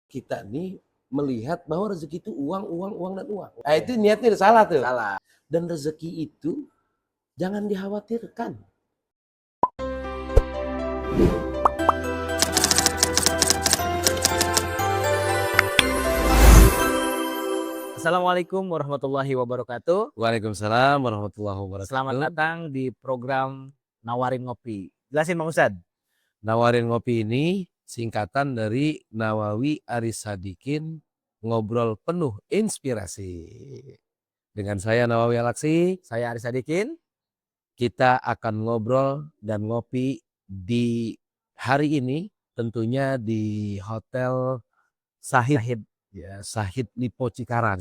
kita nih melihat bahwa rezeki itu uang, uang, uang, dan uang. Nah, itu niatnya udah salah tuh. Salah. Dan rezeki itu jangan dikhawatirkan. Assalamualaikum warahmatullahi wabarakatuh. Waalaikumsalam warahmatullahi wabarakatuh. Selamat datang di program Nawarin Ngopi. Jelasin Bang Ustad. Nawarin Ngopi ini singkatan dari Nawawi Aris Sadikin, ngobrol penuh inspirasi. Dengan saya Nawawi Alaksi, Saya Aris Sadikin. kita akan ngobrol dan ngopi di hari ini tentunya di Hotel Sahid. Ya, Sahid Lipo Cikarang.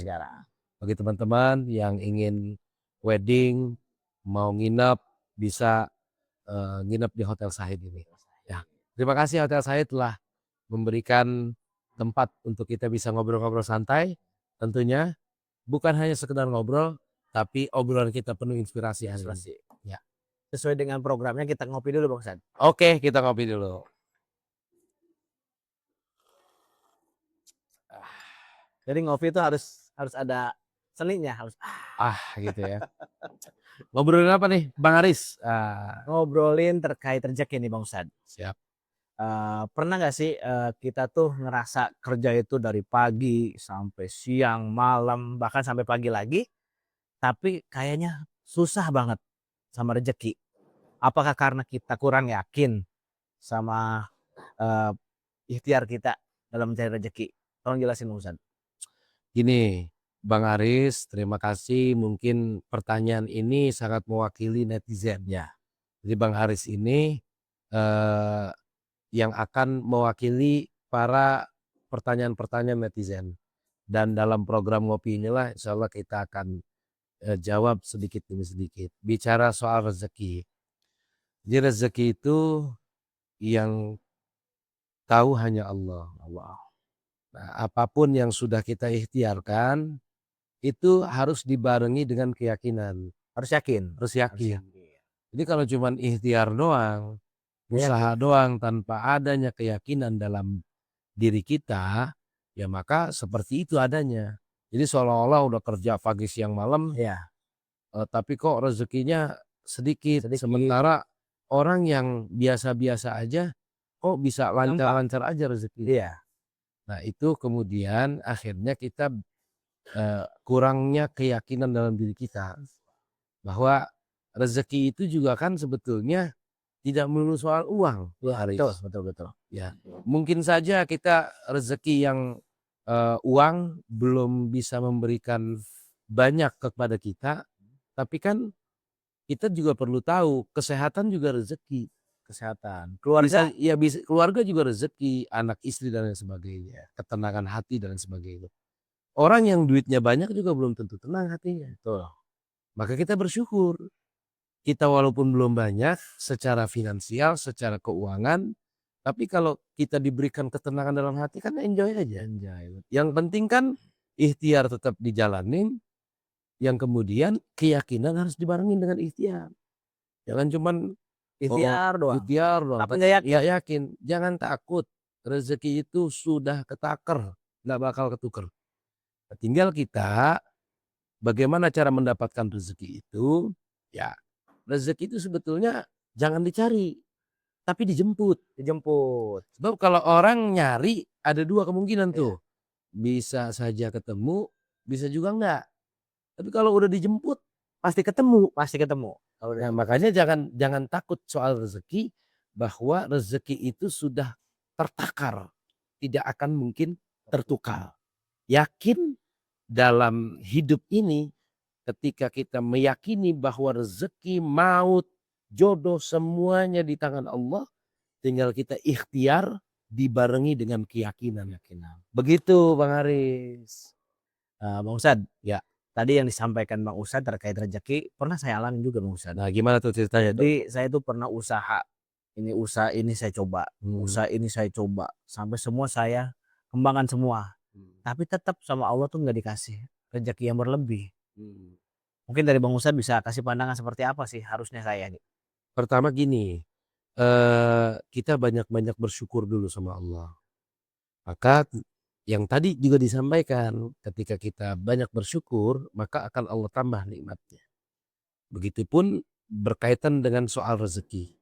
Bagi teman-teman yang ingin wedding, mau nginep, bisa nginep di Hotel Sahid ini. Ya, terima kasih Hotel Sahid telah memberikan tempat untuk kita bisa ngobrol-ngobrol santai. Tentunya bukan hanya sekedar ngobrol, tapi obrolan kita penuh inspirasi hari ini. Ya. Sesuai dengan programnya kita ngopi dulu Bang Ustad. Oke, kita ngopi dulu. Jadi ngopi itu harus ada seninya, harus gitu ya. Ngobrolin apa nih Bang Aris? ngobrolin terkait rezeki nih Bang Ustad. Siap. Pernah nggak sih kita tuh ngerasa kerja itu dari pagi sampai siang, malam, bahkan sampai pagi lagi, tapi kayaknya susah banget sama rezeki. Apakah karena kita kurang yakin sama ikhtiar kita dalam mencari rezeki? Tolong jelasin Bang Ustad. Gini, Bang Aris, terima kasih. Mungkin pertanyaan ini sangat mewakili netizen ya. Jadi Bang Aris ini yang akan mewakili para pertanyaan-pertanyaan netizen. Dan dalam program ngopi inilah insya Allah kita akan jawab sedikit demi sedikit. Bicara soal rezeki. Jadi rezeki itu yang tahu hanya Allah. Nah, apapun yang sudah kita ikhtiarkan itu harus dibarengi dengan keyakinan. Harus yakin. Harus yakin. Jadi kalau cuma ikhtiar doang, usaha doang tanpa adanya keyakinan dalam diri kita, ya maka seperti itu adanya. Jadi seolah-olah udah kerja pagi siang malam, tapi kok rezekinya sedikit. Sementara orang yang biasa-biasa aja kok bisa lancar-lancar aja rezeki. Nah itu kemudian akhirnya kita kurangnya keyakinan dalam diri kita bahwa rezeki itu juga kan sebetulnya tidak melulu soal uang. Betul. Ya, mungkin saja kita rezeki yang uang belum bisa memberikan banyak kepada kita, tapi kan kita juga perlu tahu kesehatan juga rezeki. Kesehatan. Keluarga bisa keluarga juga rezeki, anak istri dan lain sebagainya, ketenangan hati dan lain sebagainya. Orang yang duitnya banyak juga belum tentu tenang hatinya. Maka kita bersyukur. Kita walaupun belum banyak secara finansial, secara keuangan, tapi kalau kita diberikan ketenangan dalam hati kan enjoy aja. Yang penting kan ikhtiar tetap dijalanin, yang kemudian keyakinan harus dibarengin dengan ikhtiar. Jangan cuman ikhtiar doang. Tapi nggak yakin. Jangan takut. Rezeki itu sudah ketaker, nggak bakal ketuker. Tinggal kita bagaimana cara mendapatkan rezeki itu. Ya, rezeki itu sebetulnya jangan dicari, tapi dijemput. Sebab kalau orang nyari ada dua kemungkinan tuh. Bisa saja ketemu, bisa juga enggak. Tapi kalau udah dijemput pasti ketemu. Nah, makanya jangan takut soal rezeki, bahwa rezeki itu sudah tertakar, tidak akan mungkin tertukar. Yakin dalam hidup ini ketika kita meyakini bahwa rezeki, maut, jodoh semuanya di tangan Allah, tinggal kita ikhtiar dibarengi dengan keyakinan. Begitu Bang Aris. Bang Ustad, tadi yang disampaikan Bang Ustad terkait rezeki pernah saya alami juga Bang Ustad. Nah, gimana tuh ceritanya? Jadi saya tuh pernah usaha ini saya coba, usaha ini saya coba, sampai semua saya kembangkan semua. Tapi tetap sama Allah tuh nggak dikasih rezeki yang berlebih. Mungkin dari Bang Ustad bisa kasih pandangan seperti apa sih harusnya saya nih? Pertama gini, kita banyak-banyak bersyukur dulu sama Allah. Maka yang tadi juga disampaikan, ketika kita banyak bersyukur, maka akan Allah tambah nikmatnya. Begitupun berkaitan dengan soal rezeki.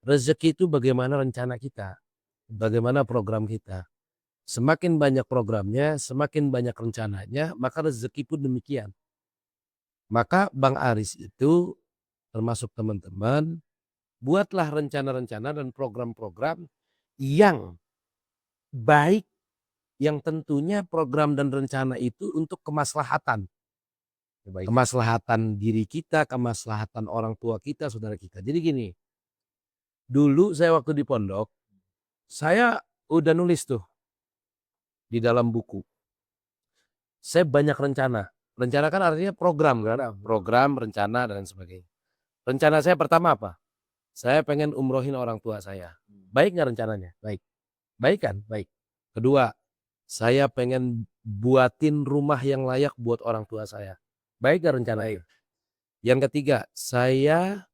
Rezeki itu bagaimana rencana kita, bagaimana program kita. Semakin banyak programnya, semakin banyak rencananya, maka rezeki pun demikian. Maka Bang Aris itu termasuk teman-teman, buatlah rencana-rencana dan program-program yang baik, yang tentunya program dan rencana itu untuk kemaslahatan. Kemaslahatan diri kita, kemaslahatan orang tua kita, saudara kita. Jadi gini, dulu saya waktu di pondok, saya udah nulis tuh di dalam buku. Saya banyak rencana. Rencana kan artinya program kan? Program, rencana, dan sebagainya. Rencana saya pertama apa? Saya pengen umrohin orang tua saya. Baik nggak rencananya? Baik. Baik kan? Baik. Kedua, saya pengen buatin rumah yang layak buat orang tua saya. Baik nggak rencananya? Yang ketiga, saya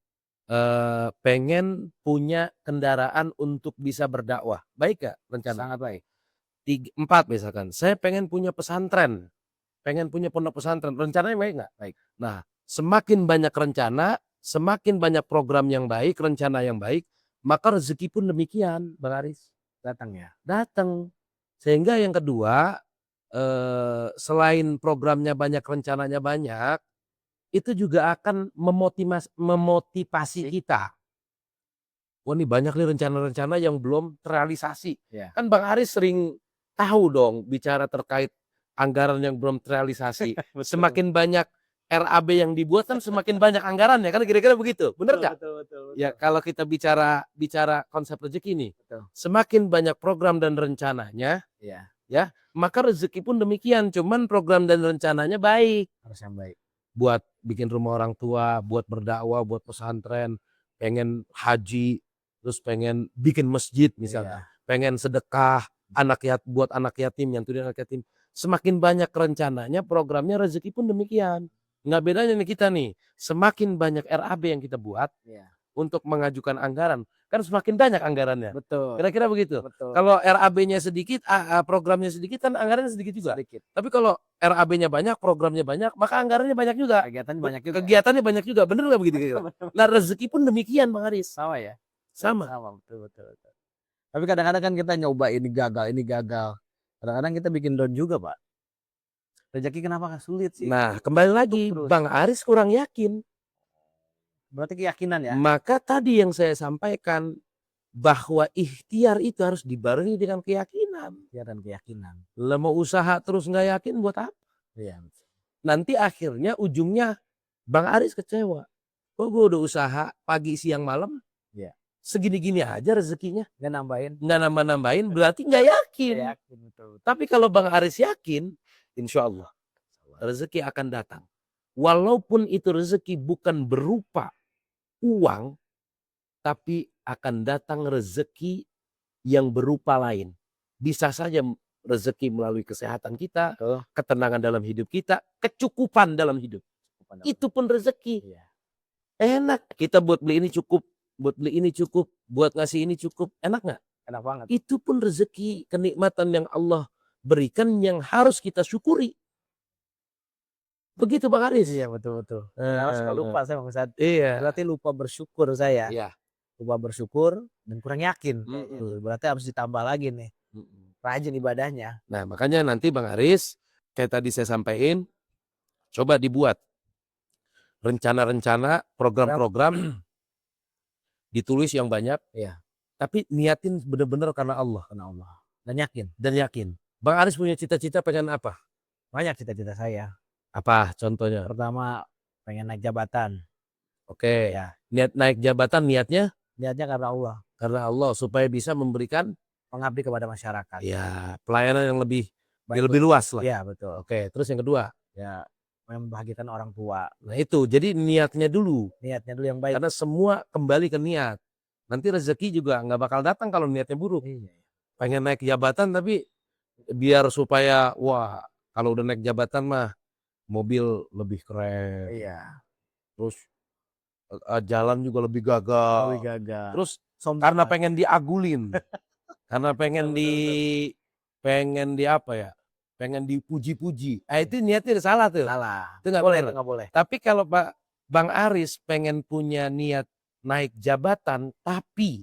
pengen punya kendaraan untuk bisa berdakwah. Baik nggak rencana? Sangat baik. 4 misalkan, saya pengen punya pesantren. Pengen punya pondok pesantren, rencananya baik nggak? Baik. Nah, semakin banyak rencana, semakin banyak program yang baik, rencana yang baik, maka rezeki pun demikian, Bang Aris. Datang ya? Datang. Sehingga yang kedua, selain programnya banyak, rencananya banyak, itu juga akan memotivasi kita. Wah, ini banyak nih rencana-rencana yang belum terrealisasi. Ya. Kan Bang Aris sering tahu dong bicara terkait anggaran yang belum terrealisasi. Semakin banyak RAB yang dibuat kan semakin banyak anggarannya, kan kira-kira begitu. Bener nggak? Betul. Ya, kalau kita bicara konsep rezeki nih, Betul. semakin banyak program dan rencananya, Iya. ya, maka rezeki pun demikian. Cuman program dan rencananya baik. Harus yang baik. Buat bikin rumah orang tua, buat berdakwah, buat pesantren, pengen haji, terus pengen bikin masjid misalnya, pengen sedekah buat anak yatim, nyantunin anak yatim. Semakin banyak rencananya, programnya, rezeki pun demikian. Nggak bedanya nih kita nih, semakin banyak RAB yang kita buat untuk mengajukan anggaran, kan semakin banyak anggarannya. Betul. Kira-kira begitu. Betul. Kalau RAB-nya sedikit, programnya sedikit, kan anggarannya sedikit juga. Sedikit. Tapi kalau RAB-nya banyak, programnya banyak, maka anggarannya banyak juga. Kegiatannya banyak juga. Kegiatannya banyak juga. Bener nggak begitu? Nah, rezeki pun demikian, Bang Aris. Sama ya? Sama. Betul. Tapi kadang-kadang kan kita nyoba ini gagal. Kadang-kadang kita bikin down juga, Pak. Rezeki kenapa sulit sih? Nah, kembali lagi, Bang Aris kurang yakin. Berarti keyakinan ya? Maka tadi yang saya sampaikan, bahwa ikhtiar itu harus dibarengi dengan keyakinan. Ikhtiar dan keyakinan. Lah mau usaha terus nggak yakin buat apa? Iya. Nanti akhirnya ujungnya Bang Aris kecewa. Kok gue udah usaha pagi siang malam, segini-gini aja rezekinya. Nggak nambah-nambahin, berarti nggak yakin. Betul. Tapi kalau Bang Aris yakin, insya Allah rezeki akan datang. Walaupun itu rezeki bukan berupa uang, tapi akan datang rezeki yang berupa lain. Bisa saja rezeki melalui kesehatan kita, ketenangan dalam hidup kita, kecukupan dalam hidup. Itu pun rezeki. Enak, kita buat beli ini cukup, buat beli ini cukup, buat ngasih ini cukup. Enak nggak? Enak banget. Itu pun rezeki, kenikmatan yang Allah berikan yang harus kita syukuri. Begitu Bang Aris. Iya, betul. Karena suka lupa saya Bang Ustadz. Iya. Berarti lupa bersyukur saya. Iya. Lupa bersyukur dan kurang yakin. Berarti harus ditambah lagi nih. Rajin ibadahnya. Nah, makanya nanti Bang Aris, kayak tadi saya sampaikan, coba dibuat rencana-rencana, program-program, ditulis yang banyak, tapi niatin benar-benar karena Allah. Dan yakin. Bang Aris punya cita-cita pengen apa? Banyak cita-cita saya. Apa contohnya? Pertama, pengen naik jabatan. Oke. Niat naik jabatan, niatnya karena Allah. Karena Allah, supaya bisa memberikan mengabdi kepada masyarakat. Ya, pelayanan yang lebih luas lah. Iya, betul. Oke, terus yang kedua? Ya, membahagiakan orang tua. Nah itu, jadi niatnya dulu. Niatnya dulu yang baik. Karena semua kembali ke niat. Nanti rezeki juga nggak bakal datang kalau niatnya buruk. Pengen naik jabatan tapi biar supaya, wah kalau udah naik jabatan mah mobil lebih keren. Iya. Terus jalan juga lebih gagah. Terus karena pengen diagulin. Karena pengen di apa ya? pengen dipuji-puji. Itu niatnya udah salah tuh. Salah. Itu nggak Boleh, benar. itu nggak boleh. Tapi kalau Bang Aris pengen punya niat naik jabatan, tapi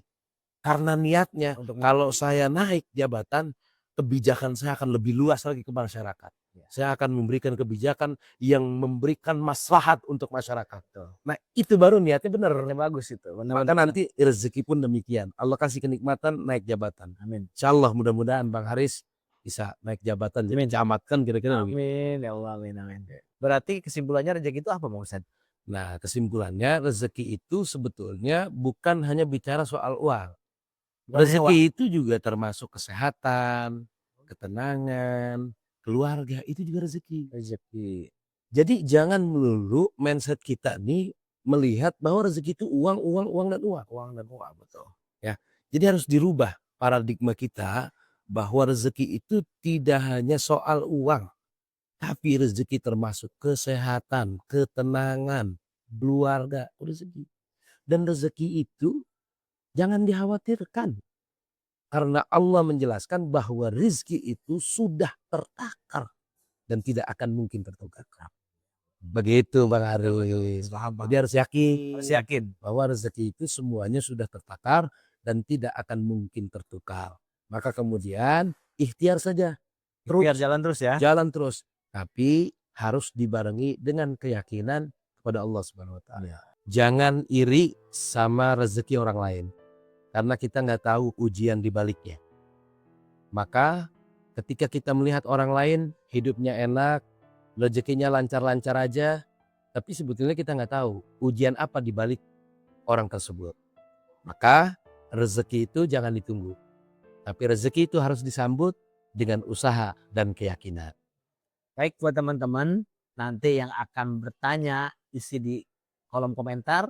karena niatnya Untuk kalau saya naik jabatan, kebijakan saya akan lebih luas lagi ke masyarakat. Saya akan memberikan kebijakan yang memberikan maslahat untuk masyarakat. Nah itu baru niatnya benar. bagus itu. Maka nanti rezeki pun demikian. Allah kasih kenikmatan naik jabatan. Amin. Insyaallah mudah-mudahan Bang Haris bisa naik jabatan. Jadi camatkan kira-kira. Amin ya Allah, amin amin. Berarti kesimpulannya rezeki itu apa Bang Ustadz? Nah kesimpulannya rezeki itu sebetulnya bukan hanya bicara soal uang. Rezeki itu juga termasuk kesehatan, ketenangan, keluarga, itu juga rezeki. Jadi jangan melulu mindset kita nih melihat bahwa rezeki itu uang, dan uang. Betul. Ya. Jadi harus dirubah paradigma kita bahwa rezeki itu tidak hanya soal uang, tapi rezeki termasuk kesehatan, ketenangan, keluarga, rezeki. Dan rezeki itu jangan dikhawatirkan. Karena Allah menjelaskan bahwa rezeki itu sudah tertakar dan tidak akan mungkin tertukar. Begitu Bang Aris. Jadi harus yakin bahwa rezeki itu semuanya sudah tertakar dan tidak akan mungkin tertukar. Maka kemudian ikhtiar saja. Biar jalan terus ya. Jalan terus. Tapi harus dibarengi dengan keyakinan kepada Allah Subhanahu wa taala. Jangan iri sama rezeki orang lain. Karena kita nggak tahu ujian di baliknya. Maka ketika kita melihat orang lain hidupnya enak, rezekinya lancar-lancar aja, tapi sebetulnya kita nggak tahu ujian apa di balik orang tersebut. Maka rezeki itu jangan ditunggu. Tapi rezeki itu harus disambut dengan usaha dan keyakinan. Baik buat teman-teman, nanti yang akan bertanya isi di kolom komentar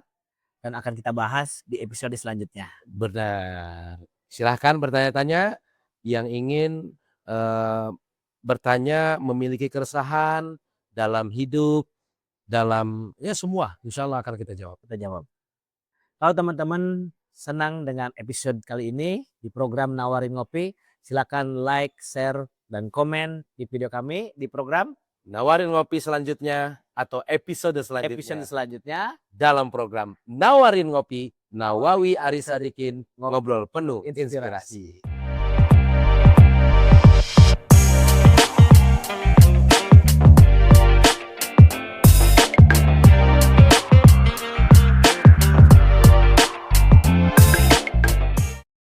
dan akan kita bahas di episode selanjutnya. Benar. Silahkan bertanya-tanya yang ingin bertanya, memiliki keresahan dalam hidup, dalam ya semua, insya Allah akan kita jawab. Kalau teman-teman senang dengan episode kali ini di program Nawarin Ngopi, silakan like, share, dan komen di video kami di program Nawarin Ngopi selanjutnya atau episode selanjutnya dalam program Nawarin Ngopi, Nawawi Aris Sadikin, ngobrol penuh inspirasi.